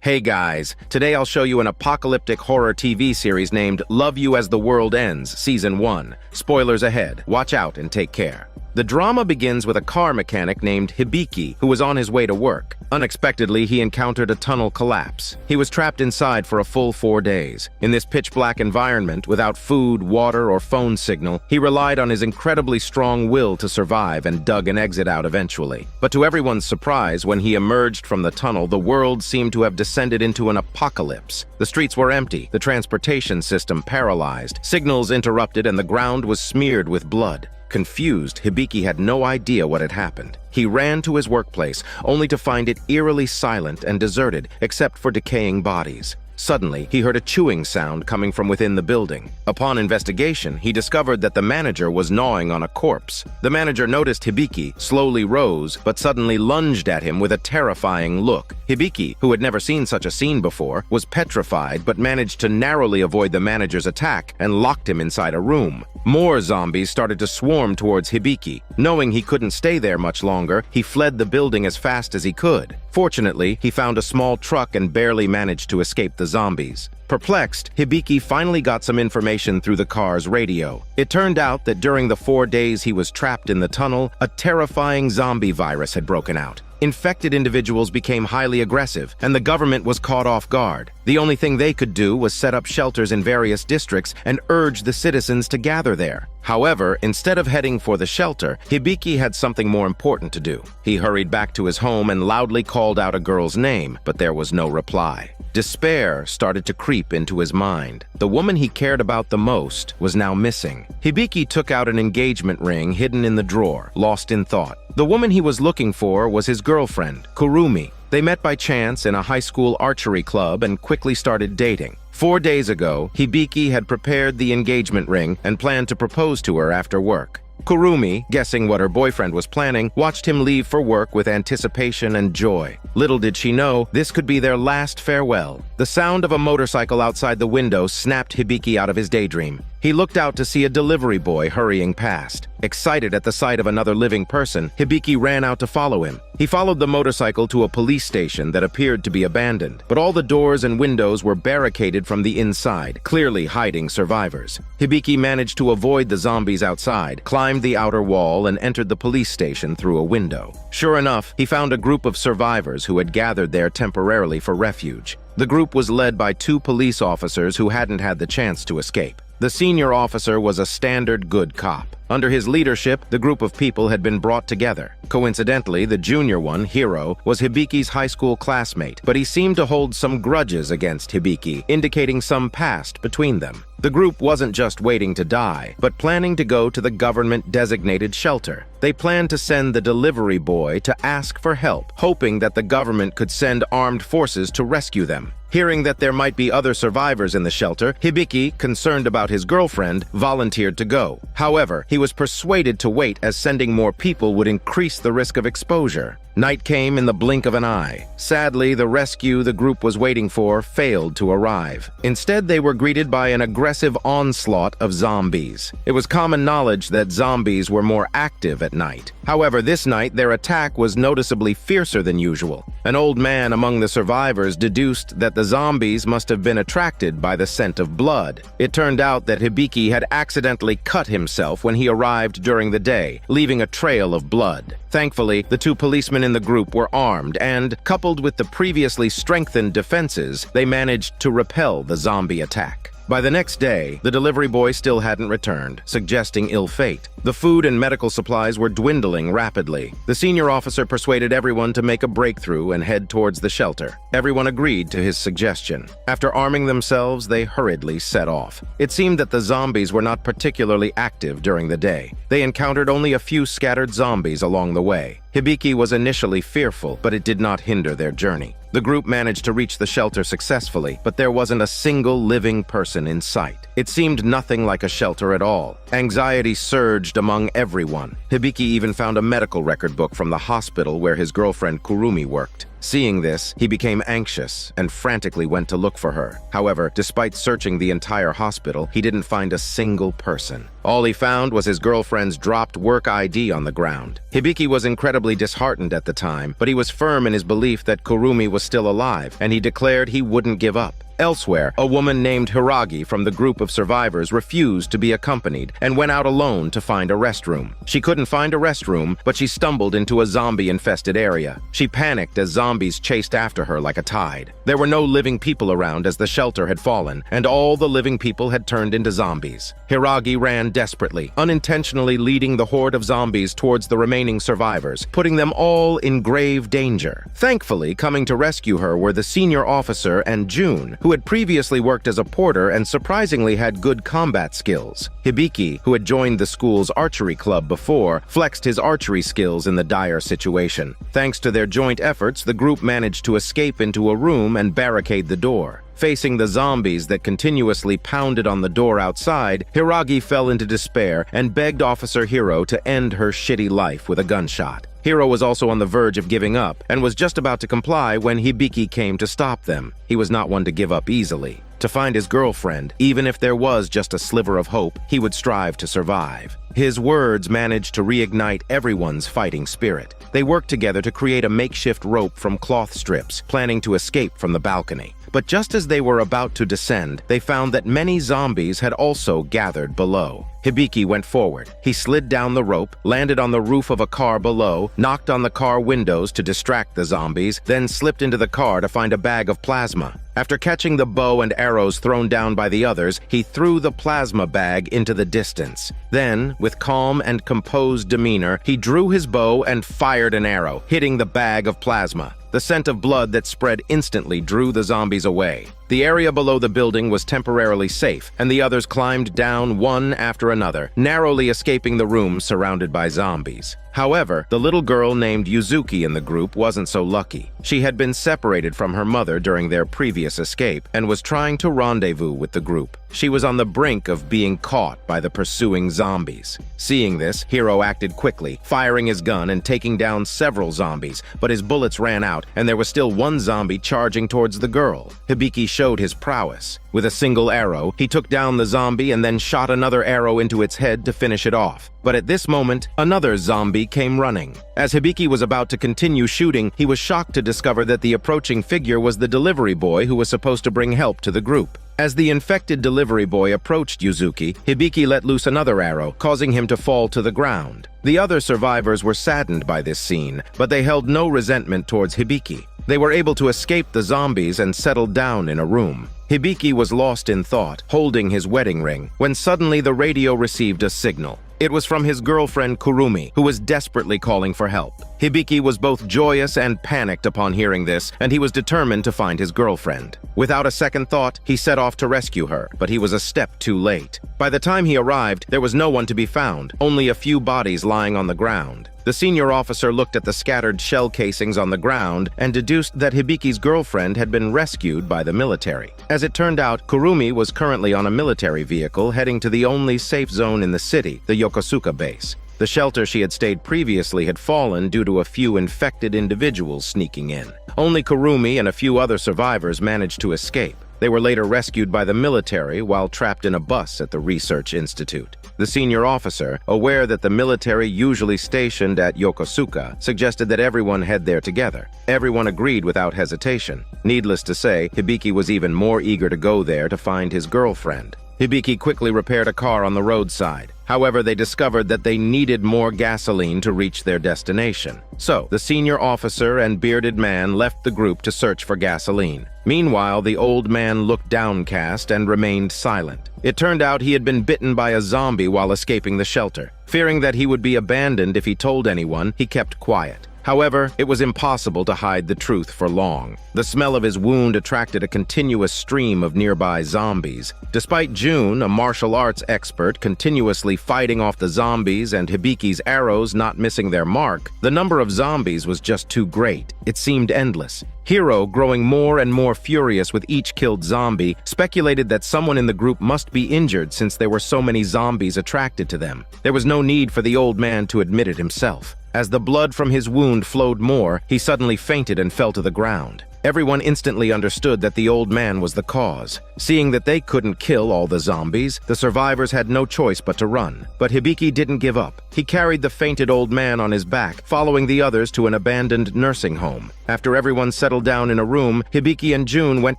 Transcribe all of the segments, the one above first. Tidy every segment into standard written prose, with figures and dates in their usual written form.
Hey guys, today I'll show you an apocalyptic horror TV series named Love You as the World Ends, Season 1. Spoilers ahead. Watch out and take care. The drama begins with a car mechanic named Hibiki, who was on his way to work. Unexpectedly, he encountered a tunnel collapse. He was trapped inside for a full 4 days. In this pitch-black environment, without food, water, or phone signal, he relied on his incredibly strong will to survive and dug an exit out eventually. But to everyone's surprise, when he emerged from the tunnel, the world seemed to have descended into an apocalypse. The streets were empty, the transportation system paralyzed, signals interrupted, and the ground was smeared with blood. Confused, Hibiki had no idea what had happened. He ran to his workplace, only to find it eerily silent and deserted, except for decaying bodies. Suddenly, he heard a chewing sound coming from within the building. Upon investigation, he discovered that the manager was gnawing on a corpse. The manager noticed Hibiki, slowly rose, but suddenly lunged at him with a terrifying look. Hibiki, who had never seen such a scene before, was petrified but managed to narrowly avoid the manager's attack and locked him inside a room. More zombies started to swarm towards Hibiki. Knowing he couldn't stay there much longer, he fled the building as fast as he could. Fortunately, he found a small truck and barely managed to escape the zombies. Perplexed, Hibiki finally got some information through the car's radio. It turned out that during the 4 days he was trapped in the tunnel, a terrifying zombie virus had broken out. Infected individuals became highly aggressive, and the government was caught off guard. The only thing they could do was set up shelters in various districts and urge the citizens to gather there. However, instead of heading for the shelter, Hibiki had something more important to do. He hurried back to his home and loudly called out a girl's name, but there was no reply. Despair started to creep into his mind. The woman he cared about the most was now missing. Hibiki took out an engagement ring hidden in the drawer, lost in thought. The woman he was looking for was his girlfriend, Kurumi. They met by chance in a high school archery club and quickly started dating. 4 days ago, Hibiki had prepared the engagement ring and planned to propose to her after work. Kurumi, guessing what her boyfriend was planning, watched him leave for work with anticipation and joy. Little did she know, this could be their last farewell. The sound of a motorcycle outside the window snapped Hibiki out of his daydream. He looked out to see a delivery boy hurrying past. Excited at the sight of another living person, Hibiki ran out to follow him. He followed the motorcycle to a police station that appeared to be abandoned, but all the doors and windows were barricaded from the inside, clearly hiding survivors. Hibiki managed to avoid the zombies outside, climbed the outer wall, and entered the police station through a window. Sure enough, he found a group of survivors who had gathered there temporarily for refuge. The group was led by 2 police officers who hadn't had the chance to escape. The senior officer was a standard good cop. Under his leadership, the group of people had been brought together. Coincidentally, the junior one, Hiro, was Hibiki's high school classmate, but he seemed to hold some grudges against Hibiki, indicating some past between them. The group wasn't just waiting to die, but planning to go to the government-designated shelter. They planned to send the delivery boy to ask for help, hoping that the government could send armed forces to rescue them. Hearing that there might be other survivors in the shelter, Hibiki, concerned about his girlfriend, volunteered to go. However, he was persuaded to wait as sending more people would increase the risk of exposure. Night came in the blink of an eye. Sadly, the rescue the group was waiting for failed to arrive. Instead, they were greeted by an aggressive onslaught of zombies. It was common knowledge that zombies were more active at night. However, this night, their attack was noticeably fiercer than usual. An old man among the survivors deduced that the zombies must have been attracted by the scent of blood. It turned out that Hibiki had accidentally cut himself when he arrived during the day, leaving a trail of blood. Thankfully, the 2 policemen in the group were armed and, coupled with the previously strengthened defenses, they managed to repel the zombie attack. By the next day, the delivery boy still hadn't returned, suggesting ill fate. The food and medical supplies were dwindling rapidly. The senior officer persuaded everyone to make a breakthrough and head towards the shelter. Everyone agreed to his suggestion. After arming themselves, they hurriedly set off. It seemed that the zombies were not particularly active during the day. They encountered only a few scattered zombies along the way. Hibiki was initially fearful, but it did not hinder their journey. The group managed to reach the shelter successfully, but there wasn't a single living person in sight. It seemed nothing like a shelter at all. Anxiety surged among everyone. Hibiki even found a medical record book from the hospital where his girlfriend Kurumi worked. Seeing this, he became anxious and frantically went to look for her. However, despite searching the entire hospital, he didn't find a single person. All he found was his girlfriend's dropped work ID on the ground. Hibiki was incredibly disheartened at the time, but he was firm in his belief that Kurumi was still alive, and he declared he wouldn't give up. Elsewhere, a woman named Hiragi from the group of survivors refused to be accompanied and went out alone to find a restroom. She couldn't find a restroom, but she stumbled into a zombie-infested area. She panicked as zombies chased after her like a tide. There were no living people around as the shelter had fallen, and all the living people had turned into zombies. Hiragi ran desperately, unintentionally leading the horde of zombies towards the remaining survivors, putting them all in grave danger. Thankfully, coming to rescue her were the senior officer and June, who had previously worked as a porter and surprisingly had good combat skills. Hibiki, who had joined the school's archery club before, flexed his archery skills in the dire situation. Thanks to their joint efforts, the group managed to escape into a room and barricade the door. Facing the zombies that continuously pounded on the door outside, Hiragi fell into despair and begged Officer Hiro to end her shitty life with a gunshot. Hiro was also on the verge of giving up and was just about to comply when Hibiki came to stop them. He was not one to give up easily. To find his girlfriend, even if there was just a sliver of hope, he would strive to survive. His words managed to reignite everyone's fighting spirit. They worked together to create a makeshift rope from cloth strips, planning to escape from the balcony. But just as they were about to descend, they found that many zombies had also gathered below. Hibiki went forward. He slid down the rope, landed on the roof of a car below, knocked on the car windows to distract the zombies, then slipped into the car to find a bag of plasma. After catching the bow and arrows thrown down by the others, he threw the plasma bag into the distance. Then, with calm and composed demeanor, he drew his bow and fired an arrow, hitting the bag of plasma. The scent of blood that spread instantly drew the zombies away. The area below the building was temporarily safe, and the others climbed down one after another, narrowly escaping the rooms surrounded by zombies. However, the little girl named Yuzuki in the group wasn't so lucky. She had been separated from her mother during their previous escape and was trying to rendezvous with the group. She was on the brink of being caught by the pursuing zombies. Seeing this, Hiro acted quickly, firing his gun and taking down several zombies, but his bullets ran out and there was still one zombie charging towards the girl. Hibiki showed his prowess. With a single arrow, he took down the zombie and then shot another arrow into its head to finish it off. But at this moment, another zombie came running. As Hibiki was about to continue shooting, he was shocked to discover that the approaching figure was the delivery boy who was supposed to bring help to the group. As the infected delivery boy approached Yuzuki, Hibiki let loose another arrow, causing him to fall to the ground. The other survivors were saddened by this scene, but they held no resentment towards Hibiki. They were able to escape the zombies and settled down in a room. Hibiki was lost in thought, holding his wedding ring, when suddenly the radio received a signal. It was from his girlfriend Kurumi, who was desperately calling for help. Hibiki was both joyous and panicked upon hearing this, and he was determined to find his girlfriend. Without a second thought, he set off to rescue her, but he was a step too late. By the time he arrived, there was no one to be found, only a few bodies lying on the ground. The senior officer looked at the scattered shell casings on the ground and deduced that Hibiki's girlfriend had been rescued by the military. As it turned out, Kurumi was currently on a military vehicle heading to the only safe zone in the city, the Yokosuka base. The shelter she had stayed previously had fallen due to a few infected individuals sneaking in. Only Kurumi and a few other survivors managed to escape. They were later rescued by the military while trapped in a bus at the research institute. The senior officer, aware that the military usually stationed at Yokosuka, suggested that everyone head there together. Everyone agreed without hesitation. Needless to say, Hibiki was even more eager to go there to find his girlfriend. Hibiki quickly repaired a car on the roadside. However, they discovered that they needed more gasoline to reach their destination. So, the senior officer and bearded man left the group to search for gasoline. Meanwhile, the old man looked downcast and remained silent. It turned out he had been bitten by a zombie while escaping the shelter. Fearing that he would be abandoned if he told anyone, he kept quiet. However, it was impossible to hide the truth for long. The smell of his wound attracted a continuous stream of nearby zombies. Despite June, a martial arts expert, continuously successfully fighting off the zombies and Hibiki's arrows not missing their mark, the number of zombies was just too great. It seemed endless. Hiro, growing more and more furious with each killed zombie, speculated that someone in the group must be injured since there were so many zombies attracted to them. There was no need for the old man to admit it himself. As the blood from his wound flowed more, he suddenly fainted and fell to the ground. Everyone instantly understood that the old man was the cause. Seeing that they couldn't kill all the zombies, the survivors had no choice but to run. But Hibiki didn't give up. He carried the fainted old man on his back, following the others to an abandoned nursing home. After everyone settled down in a room, Hibiki and June went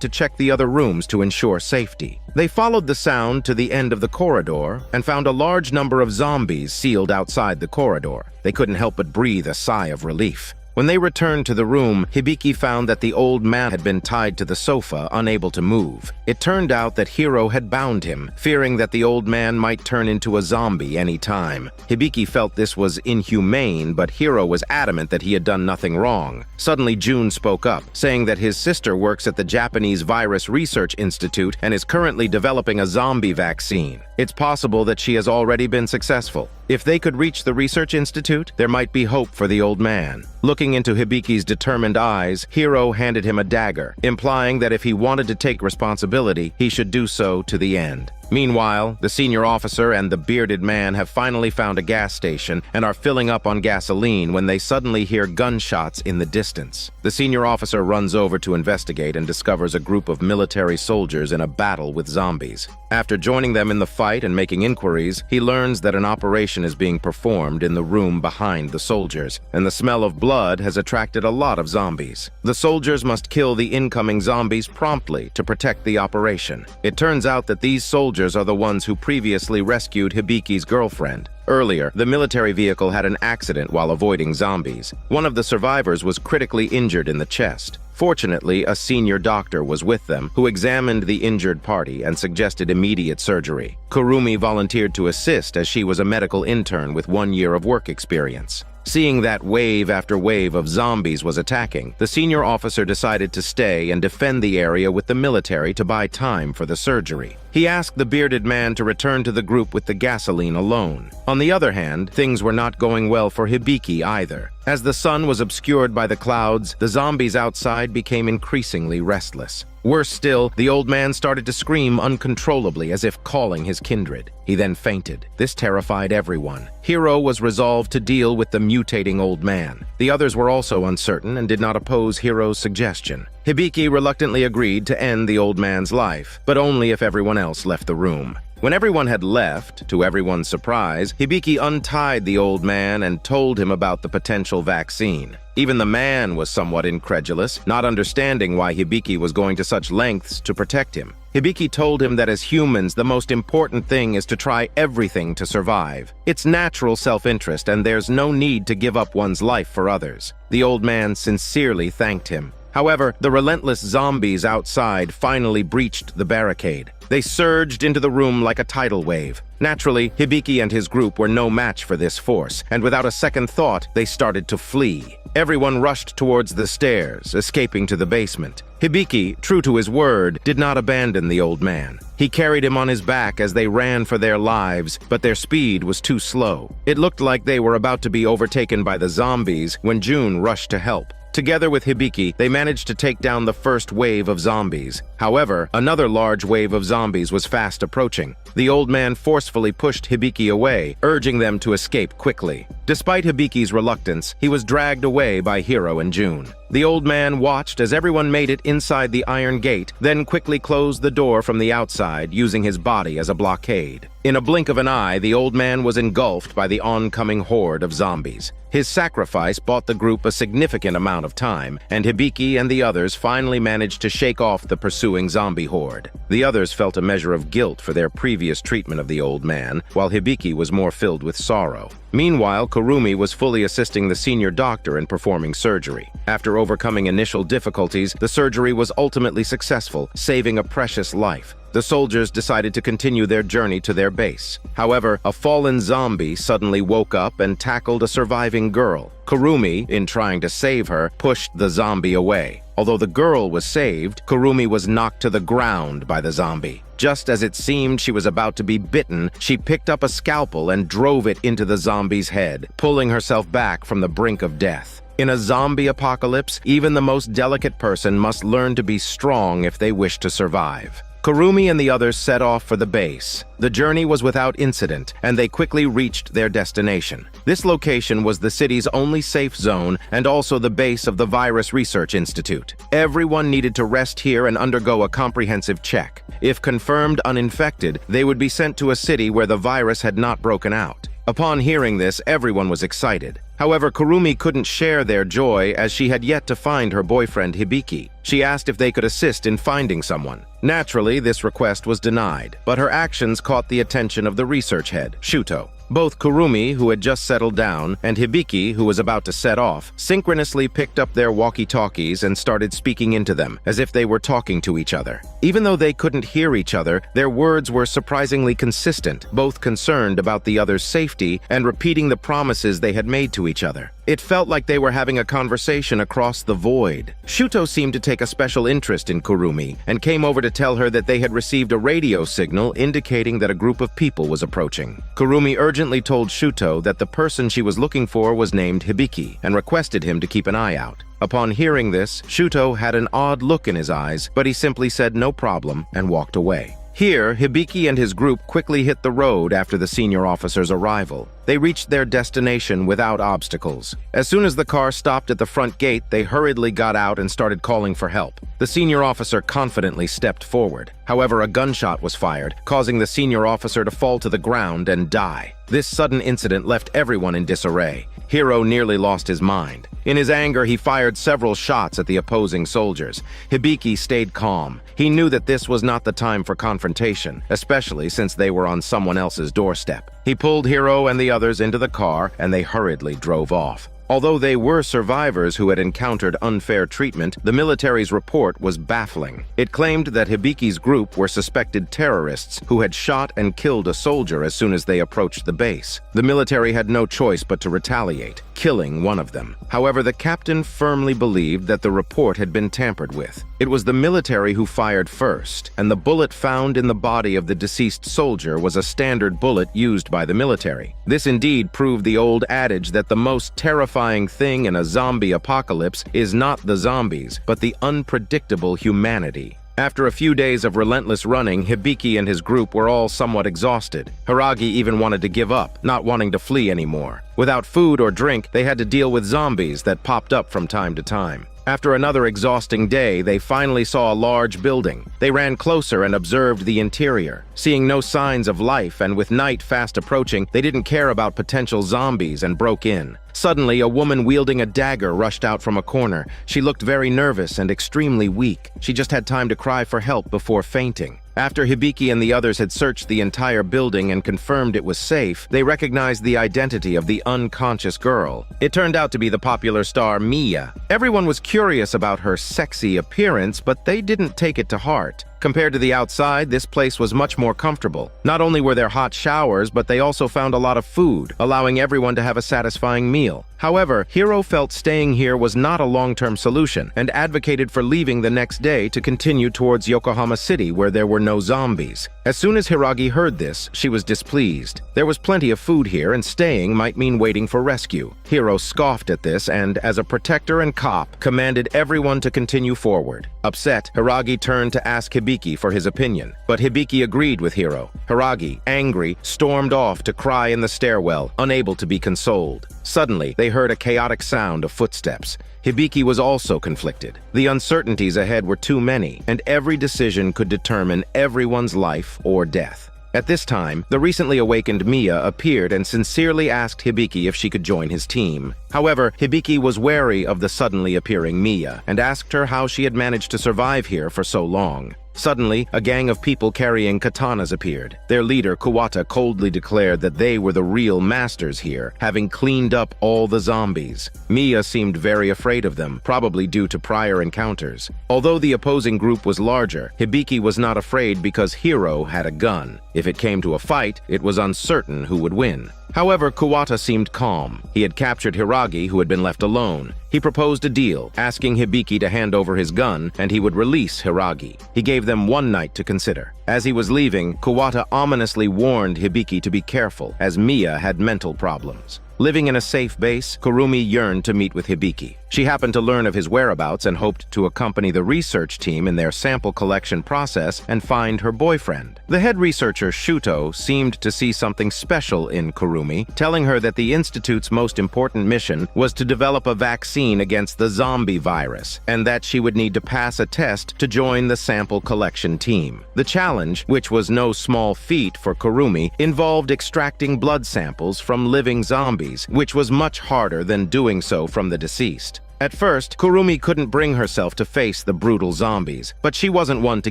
to check the other rooms to ensure safety. They followed the sound to the end of the corridor and found a large number of zombies sealed outside the corridor. They couldn't help but breathe a sigh of relief. When they returned to the room, Hibiki found that the old man had been tied to the sofa, unable to move. It turned out that Hiro had bound him, fearing that the old man might turn into a zombie any time. Hibiki felt this was inhumane, but Hiro was adamant that he had done nothing wrong. Suddenly, June spoke up, saying that his sister works at the Japanese Virus Research Institute and is currently developing a zombie vaccine. It's possible that she has already been successful. If they could reach the research institute, there might be hope for the old man. Looking into Hibiki's determined eyes, Hiro handed him a dagger, implying that if he wanted to take responsibility, he should do so to the end. Meanwhile, the senior officer and the bearded man have finally found a gas station and are filling up on gasoline when they suddenly hear gunshots in the distance. The senior officer runs over to investigate and discovers a group of military soldiers in a battle with zombies. After joining them in the fight and making inquiries, he learns that an operation is being performed in the room behind the soldiers, and the smell of blood has attracted a lot of zombies. The soldiers must kill the incoming zombies promptly to protect the operation. It turns out that these soldiers are the ones who previously rescued Hibiki's girlfriend. Earlier, the military vehicle had an accident while avoiding zombies. One of the survivors was critically injured in the chest. Fortunately, a senior doctor was with them who examined the injured party and suggested immediate surgery. Kurumi volunteered to assist as she was a medical intern with 1 year of work experience. Seeing that wave after wave of zombies was attacking, the senior officer decided to stay and defend the area with the military to buy time for the surgery. He asked the bearded man to return to the group with the gasoline alone. On the other hand, things were not going well for Hibiki either. As the sun was obscured by the clouds, the zombies outside became increasingly restless. Worse still, the old man started to scream uncontrollably as if calling his kindred. He then fainted. This terrified everyone. Hiro was resolved to deal with the mutating old man. The others were also uncertain and did not oppose Hiro's suggestion. Hibiki reluctantly agreed to end the old man's life, but only if everyone else left the room. When everyone had left, to everyone's surprise, Hibiki untied the old man and told him about the potential vaccine. Even the man was somewhat incredulous, not understanding why Hibiki was going to such lengths to protect him. Hibiki told him that as humans, the most important thing is to try everything to survive. It's natural self-interest, and there's no need to give up one's life for others. The old man sincerely thanked him. However, the relentless zombies outside finally breached the barricade. They surged into the room like a tidal wave. Naturally, Hibiki and his group were no match for this force, and without a second thought, they started to flee. Everyone rushed towards the stairs, escaping to the basement. Hibiki, true to his word, did not abandon the old man. He carried him on his back as they ran for their lives, but their speed was too slow. It looked like they were about to be overtaken by the zombies when June rushed to help. Together with Hibiki, they managed to take down the first wave of zombies. However, another large wave of zombies was fast approaching. The old man forcefully pushed Hibiki away, urging them to escape quickly. Despite Hibiki's reluctance, he was dragged away by Hiro and June. The old man watched as everyone made it inside the iron gate, then quickly closed the door from the outside, using his body as a blockade. In a blink of an eye, the old man was engulfed by the oncoming horde of zombies. His sacrifice bought the group a significant amount of time, and Hibiki and the others finally managed to shake off the pursuing zombie horde. The others felt a measure of guilt for their previous treatment of the old man, while Hibiki was more filled with sorrow. Meanwhile, Kurumi was fully assisting the senior doctor in performing surgery. After overcoming initial difficulties, the surgery was ultimately successful, saving a precious life. The soldiers decided to continue their journey to their base. However, a fallen zombie suddenly woke up and tackled a surviving girl. Kurumi, in trying to save her, pushed the zombie away. Although the girl was saved, Kurumi was knocked to the ground by the zombie. Just as it seemed she was about to be bitten, she picked up a scalpel and drove it into the zombie's head, pulling herself back from the brink of death. In a zombie apocalypse, even the most delicate person must learn to be strong if they wish to survive. Kurumi and the others set off for the base. The journey was without incident, and they quickly reached their destination. This location was the city's only safe zone and also the base of the Virus Research Institute. Everyone needed to rest here and undergo a comprehensive check. If confirmed uninfected, they would be sent to a city where the virus had not broken out. Upon hearing this, everyone was excited. However, Kurumi couldn't share their joy as she had yet to find her boyfriend Hibiki. She asked if they could assist in finding someone. Naturally, this request was denied, but her actions caught the attention of the research head, Shuto. Both Kurumi, who had just settled down, and Hibiki, who was about to set off, synchronously picked up their walkie-talkies and started speaking into them, as if they were talking to each other. Even though they couldn't hear each other, their words were surprisingly consistent, both concerned about the other's safety and repeating the promises they had made to each other. It felt like they were having a conversation across the void. Shuto seemed to take a special interest in Kurumi and came over to tell her that they had received a radio signal indicating that a group of people was approaching. Kurumi urgently told Shuto that the person she was looking for was named Hibiki and requested him to keep an eye out. Upon hearing this, Shuto had an odd look in his eyes, but he simply said no problem and walked away. Here, Hibiki and his group quickly hit the road after the senior officer's arrival. They reached their destination without obstacles. As soon as the car stopped at the front gate, they hurriedly got out and started calling for help. The senior officer confidently stepped forward. However, a gunshot was fired, causing the senior officer to fall to the ground and die. This sudden incident left everyone in disarray. Hiro nearly lost his mind. In his anger, he fired several shots at the opposing soldiers. Hibiki stayed calm. He knew that this was not the time for confrontation, especially since they were on someone else's doorstep. He pulled Hiro and the others into the car, and they hurriedly drove off. Although they were survivors who had encountered unfair treatment, the military's report was baffling. It claimed that Hibiki's group were suspected terrorists who had shot and killed a soldier as soon as they approached the base. The military had no choice but to retaliate, killing one of them. However, the captain firmly believed that the report had been tampered with. It was the military who fired first, and the bullet found in the body of the deceased soldier was a standard bullet used by the military. This indeed proved the old adage that the most terrifying thing in a zombie apocalypse is not the zombies, but the unpredictable humanity. After a few days of relentless running, Hibiki and his group were all somewhat exhausted. Hiragi even wanted to give up, not wanting to flee anymore. Without food or drink, they had to deal with zombies that popped up from time to time. After another exhausting day, they finally saw a large building. They ran closer and observed the interior. Seeing no signs of life and with night fast approaching, they didn't care about potential zombies and broke in. Suddenly, a woman wielding a dagger rushed out from a corner. She looked very nervous and extremely weak. She just had time to cry for help before fainting. After Hibiki and the others had searched the entire building and confirmed it was safe, they recognized the identity of the unconscious girl. It turned out to be the popular star Mia. Everyone was curious about her sexy appearance, but they didn't take it to heart. Compared to the outside, this place was much more comfortable. Not only were there hot showers, but they also found a lot of food, allowing everyone to have a satisfying meal. However, Hiro felt staying here was not a long-term solution and advocated for leaving the next day to continue towards Yokohama City where there were no zombies. As soon as Hiragi heard this, she was displeased. There was plenty of food here and staying might mean waiting for rescue. Hiro scoffed at this and, as a protector and cop, commanded everyone to continue forward. Upset, Hiragi turned to ask Hibiki for his opinion, but Hibiki agreed with Hiro. Hiragi, angry, stormed off to cry in the stairwell, unable to be consoled. Suddenly, they heard a chaotic sound of footsteps. Hibiki was also conflicted. The uncertainties ahead were too many, and every decision could determine everyone's life or death. At this time, the recently awakened Mia appeared and sincerely asked Hibiki if she could join his team. However, Hibiki was wary of the suddenly appearing Mia and asked her how she had managed to survive here for so long. Suddenly, a gang of people carrying katanas appeared. Their leader, Kuwata, coldly declared that they were the real masters here, having cleaned up all the zombies. Mia seemed very afraid of them, probably due to prior encounters. Although the opposing group was larger, Hibiki was not afraid because Hiro had a gun. If it came to a fight, it was uncertain who would win. However, Kuwata seemed calm. He had captured Hiragi, who had been left alone. He proposed a deal, asking Hibiki to hand over his gun, and he would release Hiragi. He gave them one night to consider. As he was leaving, Kuwata ominously warned Hibiki to be careful, as Mia had mental problems. Living in a safe base, Kurumi yearned to meet with Hibiki. She happened to learn of his whereabouts and hoped to accompany the research team in their sample collection process and find her boyfriend. The head researcher, Shuto, seemed to see something special in Kurumi, telling her that the Institute's most important mission was to develop a vaccine against the zombie virus, and that she would need to pass a test to join the sample collection team. The challenge, which was no small feat for Kurumi, involved extracting blood samples from living zombies, which was much harder than doing so from the deceased. At first, Kurumi couldn't bring herself to face the brutal zombies, but she wasn't one to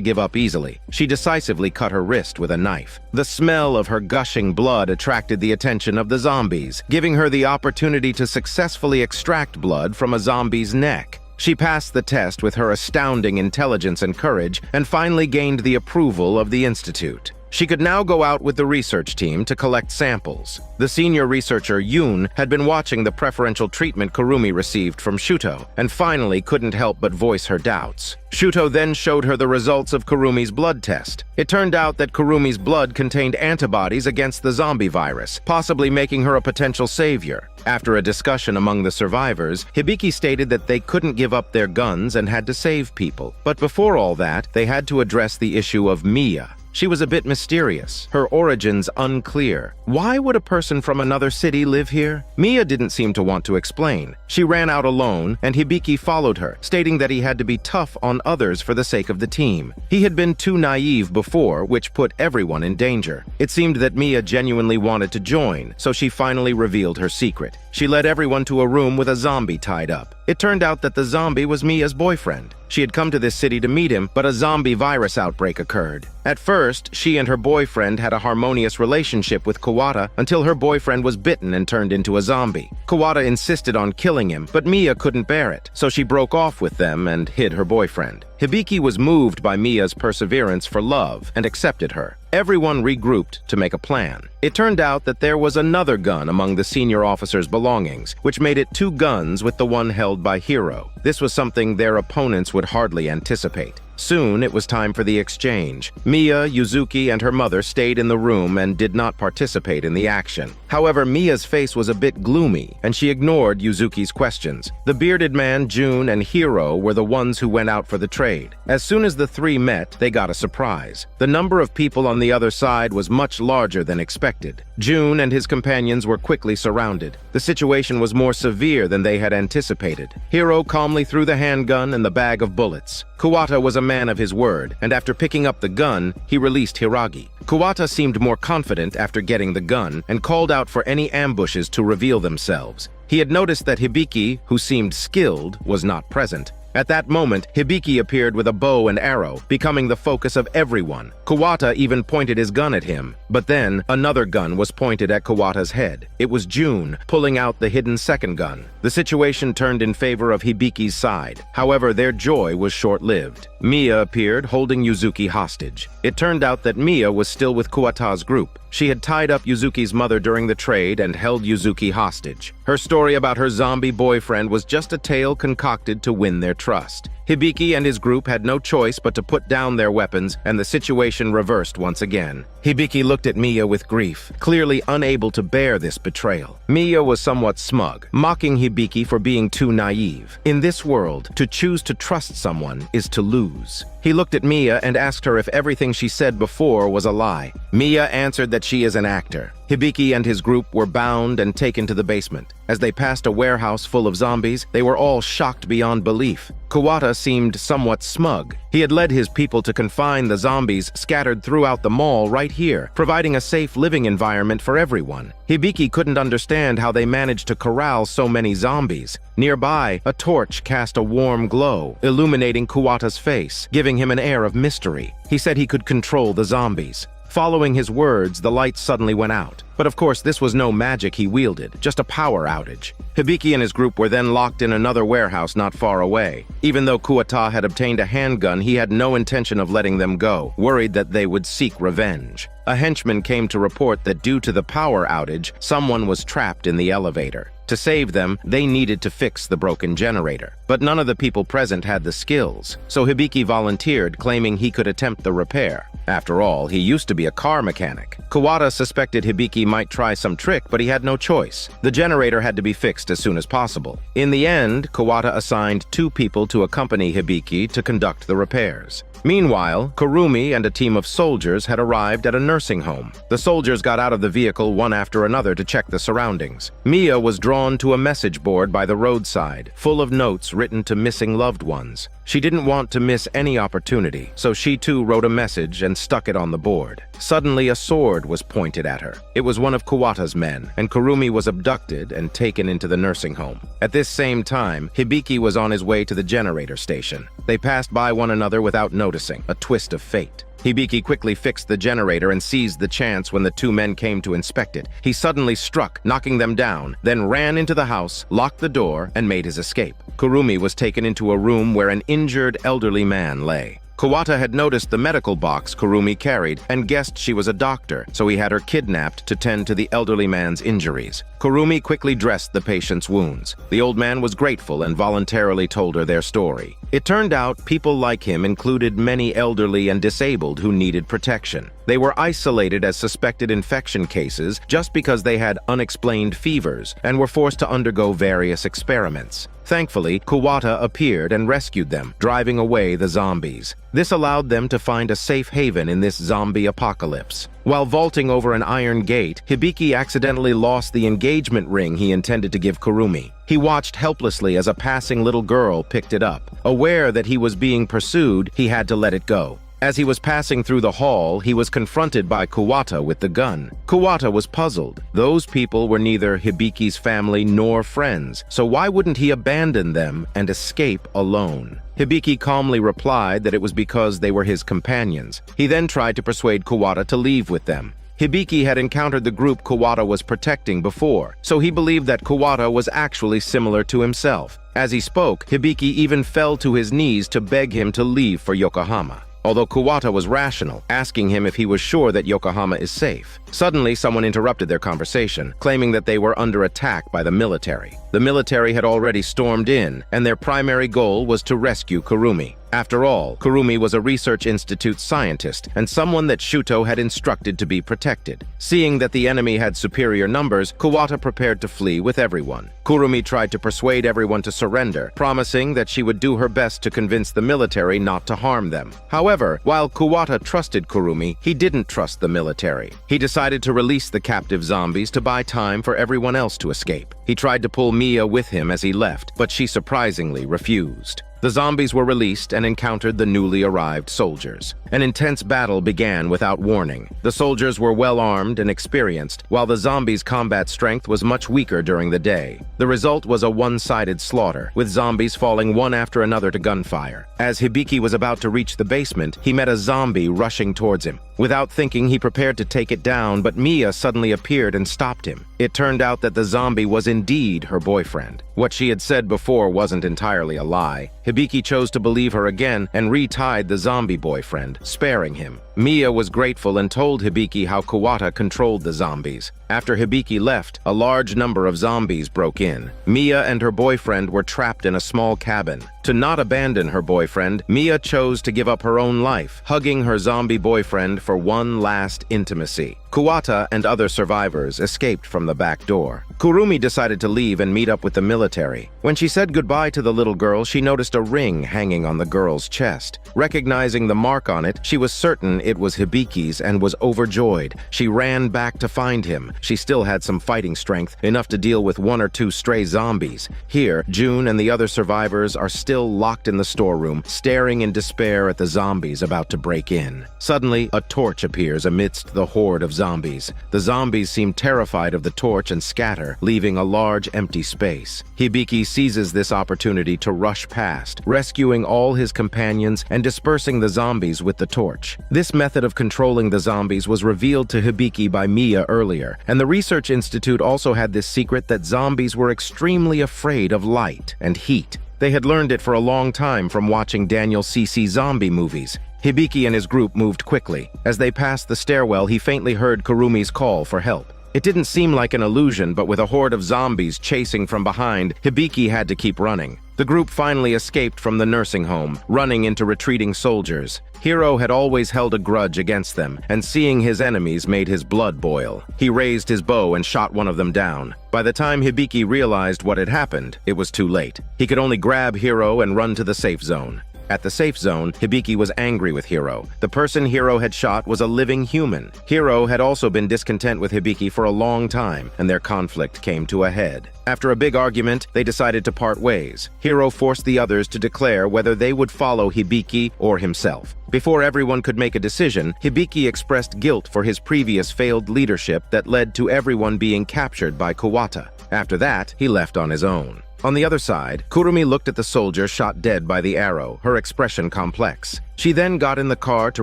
give up easily. She decisively cut her wrist with a knife. The smell of her gushing blood attracted the attention of the zombies, giving her the opportunity to successfully extract blood from a zombie's neck. She passed the test with her astounding intelligence and courage, and finally gained the approval of the Institute. She could now go out with the research team to collect samples. The senior researcher, Yoon, had been watching the preferential treatment Kurumi received from Shuto, and finally couldn't help but voice her doubts. Shuto then showed her the results of Kurumi's blood test. It turned out that Kurumi's blood contained antibodies against the zombie virus, possibly making her a potential savior. After a discussion among the survivors, Hibiki stated that they couldn't give up their guns and had to save people. But before all that, they had to address the issue of Mia. She was a bit mysterious, her origins unclear. Why would a person from another city live here? Mia didn't seem to want to explain. She ran out alone, and Hibiki followed her, stating that he had to be tough on others for the sake of the team. He had been too naive before, which put everyone in danger. It seemed that Mia genuinely wanted to join, so she finally revealed her secret. She led everyone to a room with a zombie tied up. It turned out that the zombie was Mia's boyfriend. She had come to this city to meet him, but a zombie virus outbreak occurred. At first, she and her boyfriend had a harmonious relationship with Kuwata until her boyfriend was bitten and turned into a zombie. Kuwata insisted on killing him, but Mia couldn't bear it, so she broke off with them and hid her boyfriend. Hibiki was moved by Mia's perseverance for love and accepted her. Everyone regrouped to make a plan. It turned out that there was another gun among the senior officer's belongings, which made it 2 guns with the one held by Hiro. This was something their opponents would hardly anticipate. Soon, it was time for the exchange. Mia, Yuzuki, and her mother stayed in the room and did not participate in the action. However, Mia's face was a bit gloomy, and she ignored Yuzuki's questions. The bearded man, Jun, and Hiro were the ones who went out for the trade. As soon as the 3 met, they got a surprise. The number of people on the other side was much larger than expected. Jun and his companions were quickly surrounded. The situation was more severe than they had anticipated. Hiro calmly threw the handgun and the bag of bullets. Kuwata was a man of his word, and after picking up the gun, he released Hiragi. Kuwata seemed more confident after getting the gun and called out for any ambushes to reveal themselves. He had noticed that Hibiki, who seemed skilled, was not present. At that moment, Hibiki appeared with a bow and arrow, becoming the focus of everyone. Kuwata even pointed his gun at him, but then another gun was pointed at Kuwata's head. It was Jun, pulling out the hidden second gun. The situation turned in favor of Hibiki's side. However, their joy was short-lived. Mia appeared, holding Yuzuki hostage. It turned out that Mia was still with Kuwata's group. She had tied up Yuzuki's mother during the trade and held Yuzuki hostage. Her story about her zombie boyfriend was just a tale concocted to win their trust. Hibiki and his group had no choice but to put down their weapons, and the situation reversed once again. Hibiki looked at Mia with grief, clearly unable to bear this betrayal. Mia was somewhat smug, mocking Hibiki for being too naive. In this world, to choose to trust someone is to lose. He looked at Mia and asked her if everything she said before was a lie. Mia answered that she is an actor. Hibiki and his group were bound and taken to the basement. As they passed a warehouse full of zombies, they were all shocked beyond belief. Kuwata Kawata seemed somewhat smug. He had led his people to confine the zombies scattered throughout the mall right here, providing a safe living environment for everyone. Hibiki couldn't understand how they managed to corral so many zombies. Nearby, a torch cast a warm glow, illuminating Kawata's face, giving him an air of mystery. He said he could control the zombies. Following his words, the lights suddenly went out. But of course, this was no magic he wielded, just a power outage. Hibiki and his group were then locked in another warehouse not far away. Even though Kawata had obtained a handgun, he had no intention of letting them go, worried that they would seek revenge. A henchman came to report that due to the power outage, someone was trapped in the elevator. To save them, they needed to fix the broken generator. But none of the people present had the skills, so Hibiki volunteered, claiming he could attempt the repair. After all, he used to be a car mechanic. Kawata suspected Hibiki might try some trick, but he had no choice. The generator had to be fixed as soon as possible. In the end, Kawata assigned 2 people to accompany Hibiki to conduct the repairs. Meanwhile, Kurumi and a team of soldiers had arrived at a nursing home. The soldiers got out of the vehicle one after another to check the surroundings. Mia was drawn to a message board by the roadside, full of notes written to missing loved ones. She didn't want to miss any opportunity, so she too wrote a message and stuck it on the board. Suddenly, a sword was pointed at her. It was one of Kawata's men, and Kurumi was abducted and taken into the nursing home. At this same time, Hibiki was on his way to the generator station. They passed by one another without noticing, a twist of fate. Hibiki quickly fixed the generator and seized the chance when the 2 men came to inspect it. He suddenly struck, knocking them down, then ran into the house, locked the door, and made his escape. Kurumi was taken into a room where an injured elderly man lay. Kawata had noticed the medical box Kurumi carried and guessed she was a doctor, so he had her kidnapped to tend to the elderly man's injuries. Kurumi quickly dressed the patient's wounds. The old man was grateful and voluntarily told her their story. It turned out people like him included many elderly and disabled who needed protection. They were isolated as suspected infection cases just because they had unexplained fevers and were forced to undergo various experiments. Thankfully, Kawata appeared and rescued them, driving away the zombies. This allowed them to find a safe haven in this zombie apocalypse. While vaulting over an iron gate, Hibiki accidentally lost the engagement ring he intended to give Kurumi. He watched helplessly as a passing little girl picked it up. Aware that he was being pursued, he had to let it go. As he was passing through the hall, he was confronted by Kawata with the gun. Kawata was puzzled. Those people were neither Hibiki's family nor friends, so why wouldn't he abandon them and escape alone? Hibiki calmly replied that it was because they were his companions. He then tried to persuade Kawata to leave with them. Hibiki had encountered the group Kawata was protecting before, so he believed that Kawata was actually similar to himself. As he spoke, Hibiki even fell to his knees to beg him to leave for Yokohama. Although Kawata was rational, asking him if he was sure that Yokohama is safe. Suddenly, someone interrupted their conversation, claiming that they were under attack by the military. The military had already stormed in, and their primary goal was to rescue Kurumi. After all, Kurumi was a research institute scientist and someone that Shuto had instructed to be protected. Seeing that the enemy had superior numbers, Kawata prepared to flee with everyone. Kurumi tried to persuade everyone to surrender, promising that she would do her best to convince the military not to harm them. However, while Kawata trusted Kurumi, he didn't trust the military. He decided to release the captive zombies to buy time for everyone else to escape. He tried to pull Mia with him as he left, but she surprisingly refused. The zombies were released and encountered the newly arrived soldiers. An intense battle began without warning. The soldiers were well armed and experienced, while the zombies' combat strength was much weaker during the day. The result was a one-sided slaughter, with zombies falling one after another to gunfire. As Hibiki was about to reach the basement, he met a zombie rushing towards him. Without thinking, he prepared to take it down, but Mia suddenly appeared and stopped him. It turned out that the zombie was indeed her boyfriend. What she had said before wasn't entirely a lie. Hibiki chose to believe her again and retied the zombie boyfriend, sparing him. Mia was grateful and told Hibiki how Kawata controlled the zombies. After Hibiki left, a large number of zombies broke in. Mia and her boyfriend were trapped in a small cabin. To not abandon her boyfriend, Mia chose to give up her own life, hugging her zombie boyfriend for one last intimacy. Kawata and other survivors escaped from the back door. Kurumi decided to leave and meet up with the military. When she said goodbye to the little girl, she noticed a ring hanging on the girl's chest. Recognizing the mark on it, she was certain it was Hibiki's and was overjoyed. She ran back to find him. She still had some fighting strength, enough to deal with 1 or 2 stray zombies. Here, June and the other survivors are still locked in the storeroom, staring in despair at the zombies about to break in. Suddenly, a torch appears amidst the horde of zombies. The zombies seem terrified of the torch and scatter, leaving a large empty space. Hibiki seizes this opportunity to rush past, rescuing all his companions and dispersing the zombies with the torch. This method of controlling the zombies was revealed to Hibiki by Mia earlier, and the Research Institute also had this secret that zombies were extremely afraid of light and heat. They had learned it for a long time from watching Daniel C.C. zombie movies. Hibiki and his group moved quickly. As they passed the stairwell, he faintly heard Kurumi's call for help. It didn't seem like an illusion, but with a horde of zombies chasing from behind, Hibiki had to keep running. The group finally escaped from the nursing home, running into retreating soldiers. Hiro had always held a grudge against them, and seeing his enemies made his blood boil. He raised his bow and shot one of them down. By the time Hibiki realized what had happened, it was too late. He could only grab Hiro and run to the safe zone. At the safe zone, Hibiki was angry with Hiro. The person Hiro had shot was a living human. Hiro had also been discontent with Hibiki for a long time, and their conflict came to a head. After a big argument, they decided to part ways. Hiro forced the others to declare whether they would follow Hibiki or himself. Before everyone could make a decision, Hibiki expressed guilt for his previous failed leadership that led to everyone being captured by Kawata. After that, he left on his own. On the other side, Kurumi looked at the soldier shot dead by the arrow, her expression complex. She then got in the car to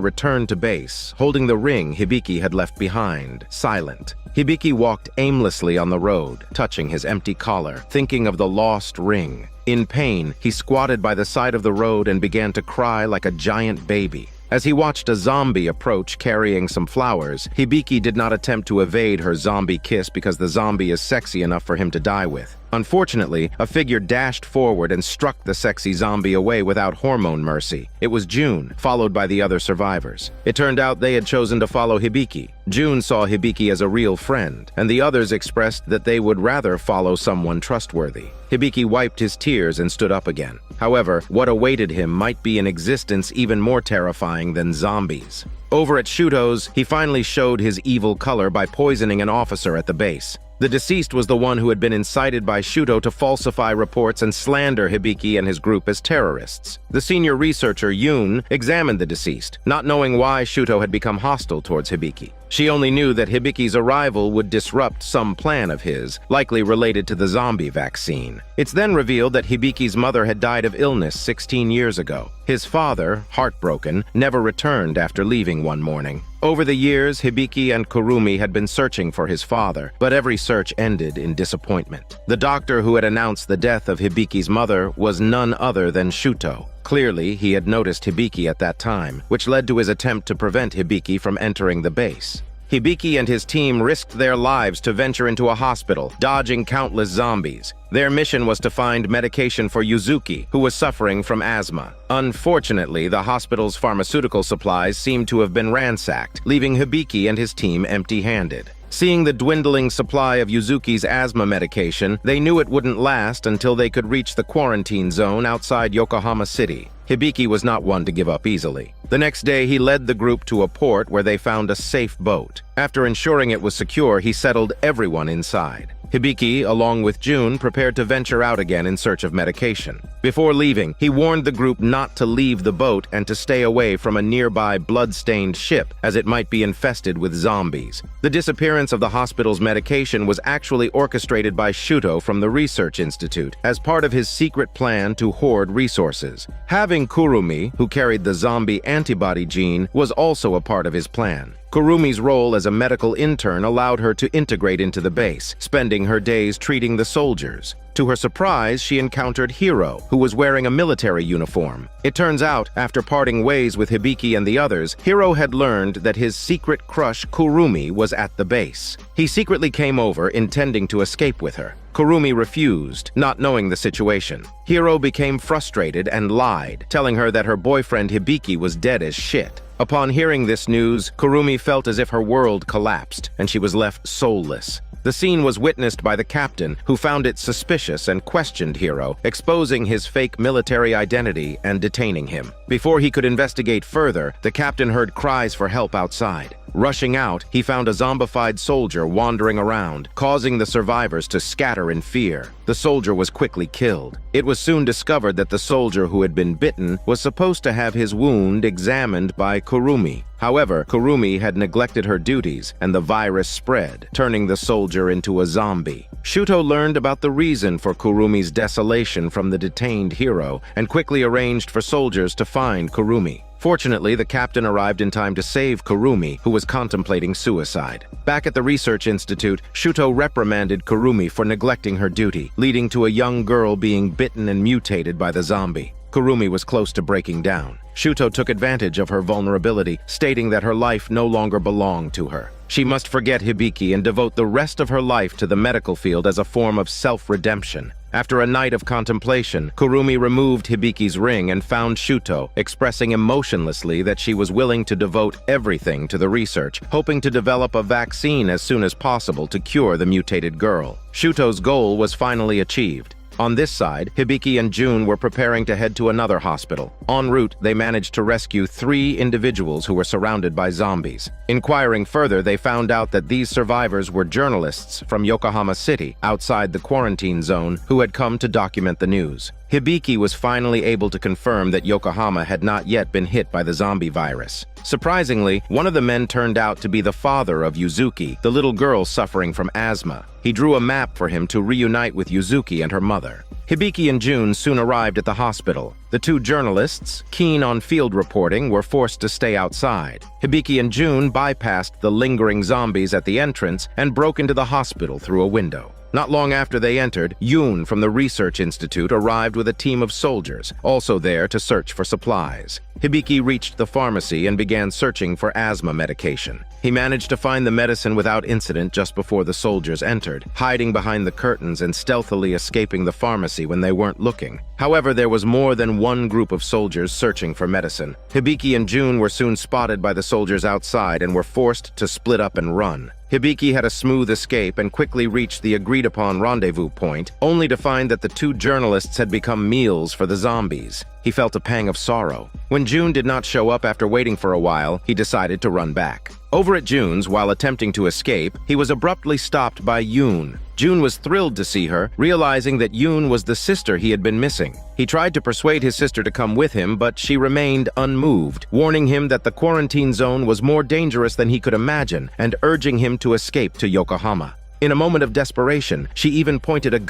return to base, holding the ring Hibiki had left behind, silent. Hibiki walked aimlessly on the road, touching his empty collar, thinking of the lost ring. In pain, he squatted by the side of the road and began to cry like a giant baby. As he watched a zombie approach carrying some flowers, Hibiki did not attempt to evade her zombie kiss because the zombie is sexy enough for him to die with. Unfortunately, a figure dashed forward and struck the sexy zombie away without hormone mercy. It was June, followed by the other survivors. It turned out they had chosen to follow Hibiki. June saw Hibiki as a real friend, and the others expressed that they would rather follow someone trustworthy. Hibiki wiped his tears and stood up again. However, what awaited him might be an existence even more terrifying than zombies. Over at Shuto's, he finally showed his evil color by poisoning an officer at the base. The deceased was the one who had been incited by Shuto to falsify reports and slander Hibiki and his group as terrorists. The senior researcher, Yoon, examined the deceased, not knowing why Shuto had become hostile towards Hibiki. She only knew that Hibiki's arrival would disrupt some plan of his, likely related to the zombie vaccine. It's then revealed that Hibiki's mother had died of illness 16 years ago. His father, heartbroken, never returned after leaving one morning. Over the years, Hibiki and Kurumi had been searching for his father, but every search ended in disappointment. The doctor who had announced the death of Hibiki's mother was none other than Shuto. Clearly, he had noticed Hibiki at that time, which led to his attempt to prevent Hibiki from entering the base. Hibiki and his team risked their lives to venture into a hospital, dodging countless zombies. Their mission was to find medication for Yuzuki, who was suffering from asthma. Unfortunately, the hospital's pharmaceutical supplies seemed to have been ransacked, leaving Hibiki and his team empty-handed. Seeing the dwindling supply of Yuzuki's asthma medication, they knew it wouldn't last until they could reach the quarantine zone outside Yokohama City. Hibiki was not one to give up easily. The next day, he led the group to a port where they found a safe boat. After ensuring it was secure, he settled everyone inside. Hibiki, along with June, prepared to venture out again in search of medication. Before leaving, he warned the group not to leave the boat and to stay away from a nearby blood-stained ship, as it might be infested with zombies. The disappearance of the hospital's medication was actually orchestrated by Shuto from the Research Institute, as part of his secret plan to hoard resources. Having Kurumi, who carried the zombie antibody gene, was also a part of his plan. Kurumi's role as a medical intern allowed her to integrate into the base, spending her days treating the soldiers. To her surprise, she encountered Hiro, who was wearing a military uniform. It turns out, after parting ways with Hibiki and the others, Hiro had learned that his secret crush Kurumi was at the base. He secretly came over, intending to escape with her. Kurumi refused, not knowing the situation. Hiro became frustrated and lied, telling her that her boyfriend Hibiki was dead as shit. Upon hearing this news, Kurumi felt as if her world collapsed, and she was left soulless. The scene was witnessed by the captain, who found it suspicious suspicious and questioned Hiro, exposing his fake military identity and detaining him. Before he could investigate further, the captain heard cries for help outside. Rushing out, he found a zombified soldier wandering around, causing the survivors to scatter in fear. The soldier was quickly killed. It was soon discovered that the soldier who had been bitten was supposed to have his wound examined by Kurumi. However, Kurumi had neglected her duties, and the virus spread, turning the soldier into a zombie. Shuto learned about the reason for Kurumi's desolation from the detained hero, and quickly arranged for soldiers to find Kurumi. Fortunately, the captain arrived in time to save Kurumi, who was contemplating suicide. Back at the research institute, Shuto reprimanded Kurumi for neglecting her duty, leading to a young girl being bitten and mutated by the zombie. Kurumi was close to breaking down. Shuto took advantage of her vulnerability, stating that her life no longer belonged to her. She must forget Hibiki and devote the rest of her life to the medical field as a form of self-redemption. After a night of contemplation, Kurumi removed Hibiki's ring and found Shuto, expressing emotionlessly that she was willing to devote everything to the research, hoping to develop a vaccine as soon as possible to cure the mutated girl. Shuto's goal was finally achieved. On this side, Hibiki and June were preparing to head to another hospital. En route, they managed to rescue 3 individuals who were surrounded by zombies. Inquiring further, they found out that these survivors were journalists from Yokohama City, outside the quarantine zone, who had come to document the news. Hibiki was finally able to confirm that Yokohama had not yet been hit by the zombie virus. Surprisingly, one of the men turned out to be the father of Yuzuki, the little girl suffering from asthma. He drew a map for him to reunite with Yuzuki and her mother. Hibiki and June soon arrived at the hospital. The 2 journalists, keen on field reporting, were forced to stay outside. Hibiki and June bypassed the lingering zombies at the entrance and broke into the hospital through a window. Not long after they entered, Yoon from the Research Institute arrived with a team of soldiers, also there to search for supplies. Hibiki reached the pharmacy and began searching for asthma medication. He managed to find the medicine without incident just before the soldiers entered, hiding behind the curtains and stealthily escaping the pharmacy when they weren't looking. However, there was more than one group of soldiers searching for medicine. Hibiki and June were soon spotted by the soldiers outside and were forced to split up and run. Hibiki had a smooth escape and quickly reached the agreed-upon rendezvous point, only to find that the 2 journalists had become meals for the zombies. He felt a pang of sorrow. When June did not show up after waiting for a while, he decided to run back. Over at June's, while attempting to escape, he was abruptly stopped by Yoon. June was thrilled to see her, realizing that Yoon was the sister he had been missing. He tried to persuade his sister to come with him, but she remained unmoved, warning him that the quarantine zone was more dangerous than he could imagine and urging him to escape to Yokohama. In a moment of desperation, she even pointed a gun